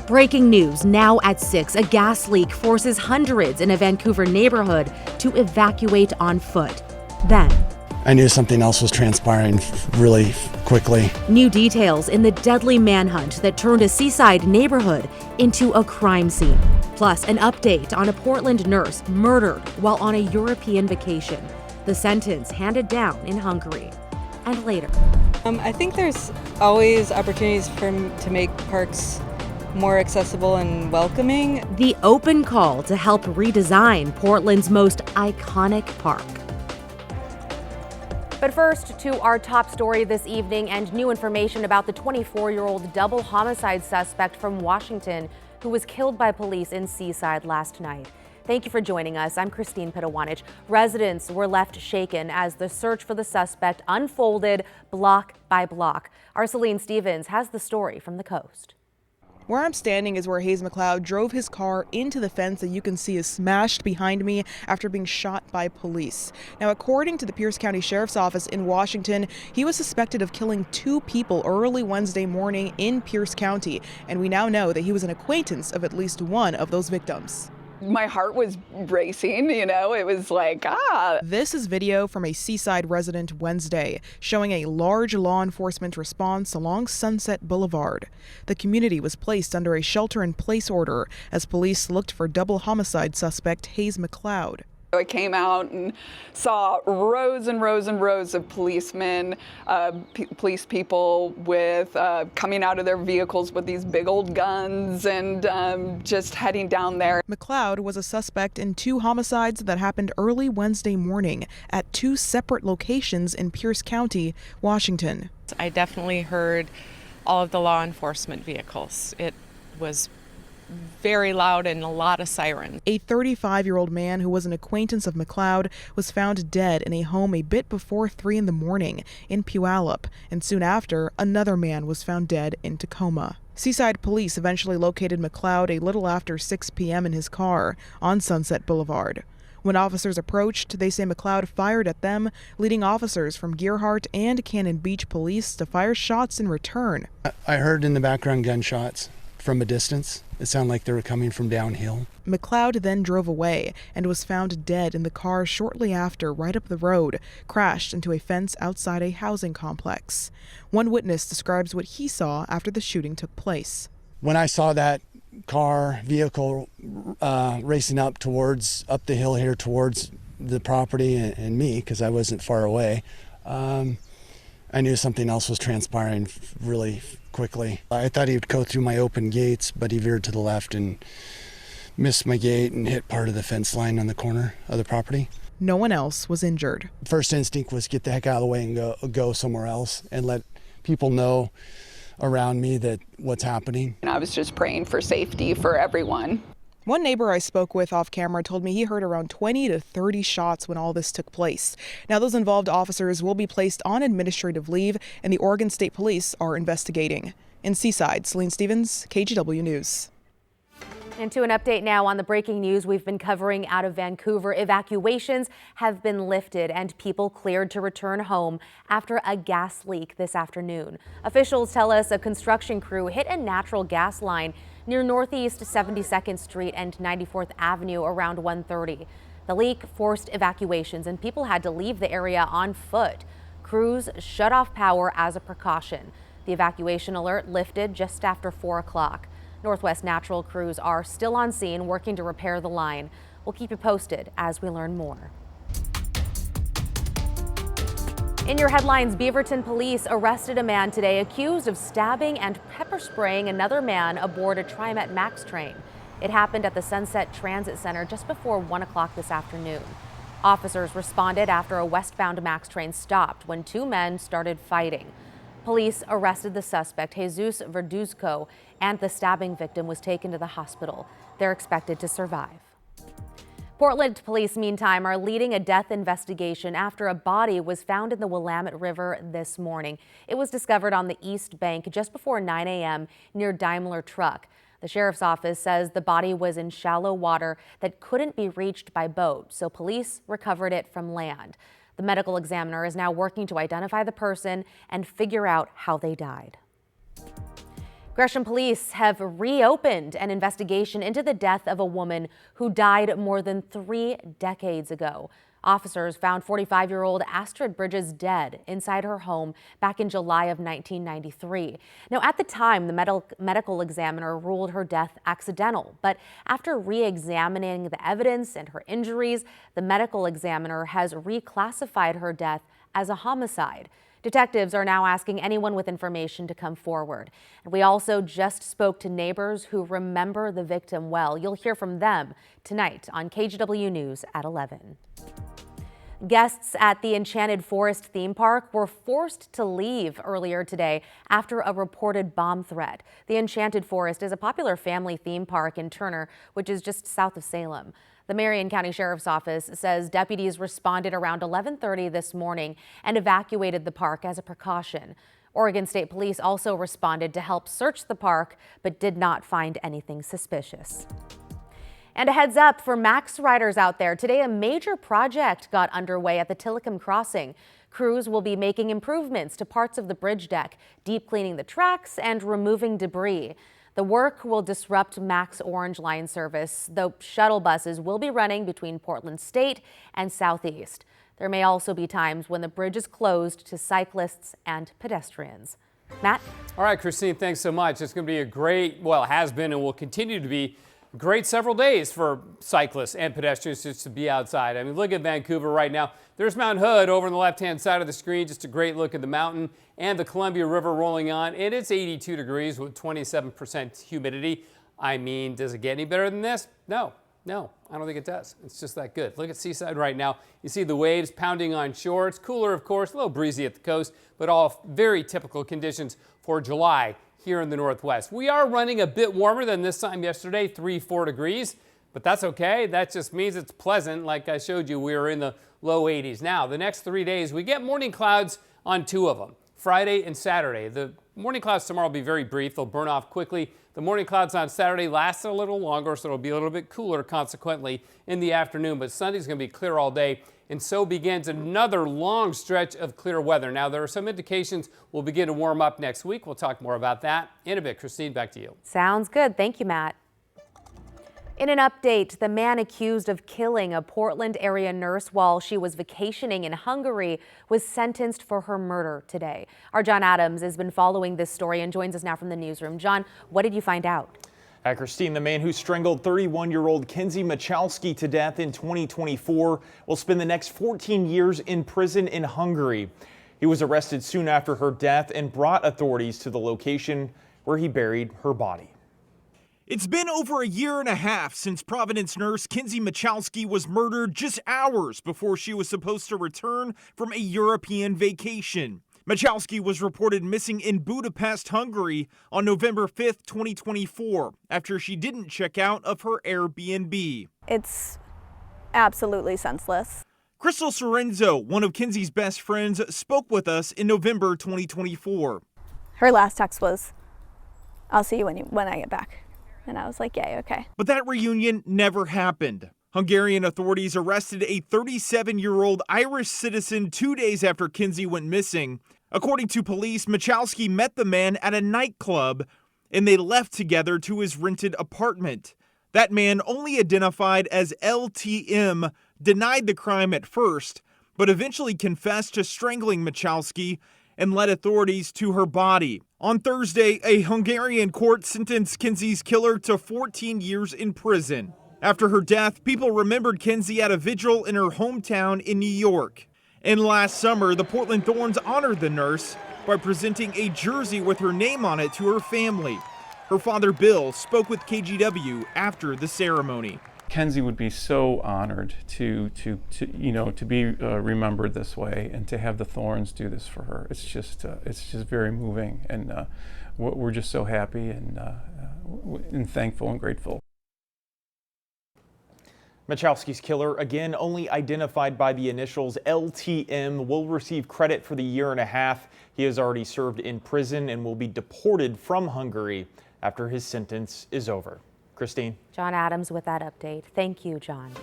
Breaking news now at 6. A gas leak forces hundreds in a Vancouver neighborhood to evacuate on foot. Then, I knew something else was transpiring really quickly. New details in the deadly manhunt that turned a Seaside neighborhood into a crime scene. Plus, an update on a Portland nurse murdered while on a European vacation. The sentence handed down in Hungary. And later. I think there's always opportunities to make parks more accessible and welcoming. The open call to help redesign Portland's most iconic park. But first, to our top story this evening and new information about the 24-year-old double homicide suspect from Washington who was killed by police in Seaside last night. Thank you for joining us. I'm Christine Pitawanich. Residents were left shaken as the search for the suspect unfolded block by block. Our Celine Stevens has the story from the coast. Where I'm standing is where Hayes McLeod drove his car into the fence that you can see is smashed behind me after being shot by police. Now, according to the Pierce County Sheriff's Office in Washington, he was suspected of killing 2 people early Wednesday morning in Pierce County, and we now know that he was an acquaintance of at least one of those victims. My heart was racing, it was like, This is video from a Seaside resident Wednesday, showing a large law enforcement response along Sunset Boulevard. The community was placed under a shelter-in-place order as police looked for double homicide suspect Hayes McLeod. I came out and saw rows and rows and rows of policemen, police people with coming out of their vehicles with these big old guns and just heading down there. McLeod was a suspect in 2 homicides that happened early Wednesday morning at 2 separate locations in Pierce County, Washington. I definitely heard all of the law enforcement vehicles. It was very loud and a lot of sirens. A 35-year-old man who was an acquaintance of McLeod was found dead in a home a bit before 3 a.m. in Puyallup, and soon after, another man was found dead in Tacoma. Seaside police eventually located McLeod a little after 6 p.m. in his car on Sunset Boulevard. When officers approached, they say McLeod fired at them, leading officers from Gearhart and Cannon Beach Police to fire shots in return. I heard in the background gunshots from a distance. It sounded like they were coming from downhill. McLeod then drove away and was found dead in the car shortly after, right up the road, crashed into a fence outside a housing complex. One witness describes what he saw after the shooting took place. When I saw that vehicle racing up the hill here towards the property and me, because I wasn't far away, I knew something else was transpiring really quickly. I thought he would go through my open gates, but he veered to the left and missed my gate and hit part of the fence line on the corner of the property. No one else was injured. First instinct was get the heck out of the way and go somewhere else and let people know around me that what's happening. And I was just praying for safety for everyone. One neighbor I spoke with off camera told me he heard around 20 to 30 shots when all this took place. Now, those involved officers will be placed on administrative leave, and the Oregon State Police are investigating. In Seaside, Celine Stevens, KGW News. And to an update now on the breaking news we've been covering out of Vancouver. Evacuations have been lifted and people cleared to return home after a gas leak this afternoon. Officials tell us a construction crew hit a natural gas line near Northeast 72nd Street and 94th Avenue around 1:30. The leak forced evacuations and people had to leave the area on foot. Crews shut off power as a precaution. The evacuation alert lifted just after 4 o'clock. Northwest Natural crews are still on scene working to repair the line. We'll keep you posted as we learn more. In your headlines, Beaverton police arrested a man today accused of stabbing and pepper spraying another man aboard a TriMet Max train. It happened at the Sunset Transit Center just before 1 o'clock this afternoon. Officers responded after a westbound Max train stopped when 2 men started fighting. Police arrested the suspect, Jesus Verduzco, and the stabbing victim was taken to the hospital. They're expected to survive. Portland police, meantime, are leading a death investigation after a body was found in the Willamette River this morning. It was discovered on the east bank just before 9 a.m. near Daimler Truck. The sheriff's office says the body was in shallow water that couldn't be reached by boat, so police recovered it from land. The medical examiner is now working to identify the person and figure out how they died. Gresham police have reopened an investigation into the death of a woman who died more than 3 decades ago. Officers found 45-year-old Astrid Bridges dead inside her home back in July of 1993. Now, at the time, the medical examiner ruled her death accidental, but after re-examining the evidence and her injuries, the medical examiner has reclassified her death as a homicide. Detectives are now asking anyone with information to come forward. And we also just spoke to neighbors who remember the victim well. You'll hear from them tonight on KGW News at 11. Guests at the Enchanted Forest theme park were forced to leave earlier today after a reported bomb threat. The Enchanted Forest is a popular family theme park in Turner, which is just south of Salem. The Marion County Sheriff's Office says deputies responded around 11:30 this morning and evacuated the park as a precaution. Oregon State Police also responded to help search the park, but did not find anything suspicious. And a heads up for Max riders out there. Today, a major project got underway at the Tillicum Crossing. Crews will be making improvements to parts of the bridge deck, deep cleaning the tracks and removing debris. The work will disrupt Max Orange Line service, though shuttle buses will be running between Portland State and Southeast. There may also be times when the bridge is closed to cyclists and pedestrians. Matt? All right, Christine, thanks so much. It's going to be a great, well, it has been and will continue to be great several days for cyclists and pedestrians just to be outside. I mean, look at Vancouver right now. There's Mount Hood over on the left-hand side of the screen. Just a great look at the mountain and the Columbia River rolling on. And it's 82 degrees with 27% humidity. I mean, does it get any better than this? No, I don't think it does. It's just that good. Look at Seaside right now. You see the waves pounding on shore. It's cooler, of course, a little breezy at the coast, but all very typical conditions for July here in the Northwest. We are running a bit warmer than this time yesterday, 3-4 degrees, but that's okay. That just means it's pleasant. Like I showed you, we were in the low 80s. Now, the next 3 days, we get morning clouds on 2 of them, Friday and Saturday. The morning clouds tomorrow will be very brief. They'll burn off quickly. The morning clouds on Saturday last a little longer, so it'll be a little bit cooler consequently in the afternoon, but Sunday's going to be clear all day. And so begins another long stretch of clear weather. Now, there are some indications we'll begin to warm up next week. We'll talk more about that in a bit. Christine, back to you. Sounds good. Thank you, Matt. In an update, the man accused of killing a Portland area nurse while she was vacationing in Hungary was sentenced for her murder today. Our John Adams has been following this story and joins us now from the newsroom. John, what did you find out? Christine, the man who strangled 31-year-old Kenzie Michalski to death in 2024 will spend the next 14 years in prison in Hungary. He was arrested soon after her death and brought authorities to the location where he buried her body. It's been over a year and a half since Providence nurse Kenzie Michalski was murdered just hours before she was supposed to return from a European vacation. Michalski was reported missing in Budapest, Hungary on November 5th, 2024, after she didn't check out of her Airbnb. It's absolutely senseless. Crystal Sorenzo, one of Kenzie's best friends, spoke with us in November 2024. Her last text was, "I'll see you when I get back." And I was like, "Yay, okay." But that reunion never happened. Hungarian authorities arrested a 37-year-old Irish citizen 2 days after Kenzie went missing. According to police, Michalski met the man at a nightclub and they left together to his rented apartment. That man, only identified as LTM, denied the crime at first, but eventually confessed to strangling Michalski and led authorities to her body. On Thursday, a Hungarian court sentenced Kenzie's killer to 14 years in prison. After her death, people remembered Kenzie at a vigil in her hometown in New York. And last summer, the Portland Thorns honored the nurse by presenting a jersey with her name on it to her family. Her father, Bill, spoke with KGW after the ceremony. Kenzie would be so honored to be remembered this way, and to have the Thorns do this for her. It's just very moving, and we're just so happy and thankful and grateful. Michalski's killer, again only identified by the initials LTM, will receive credit for the year and a half he has already served in prison and will be deported from Hungary after his sentence is over. Christine. John Adams with that update. Thank you, John.